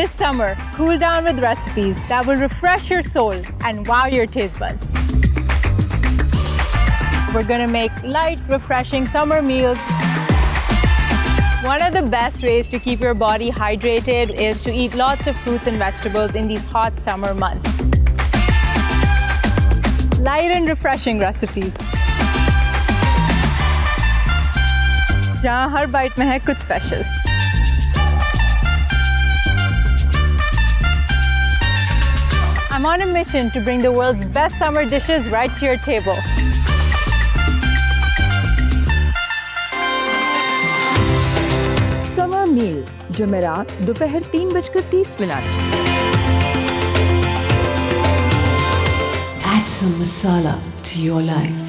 This summer, cool down with recipes that will refresh your soul and wow your taste buds. We're gonna make light, refreshing summer meals. One of the best ways to keep your body hydrated is to eat lots of fruits and vegetables in these hot summer months. Light and refreshing recipes. जहाँ हर bite में है कुछ special. I'm on a mission to bring the world's best summer dishes right to your table. Summer meal, Jumerat, दोपहर 3:30. Add some masala to your life.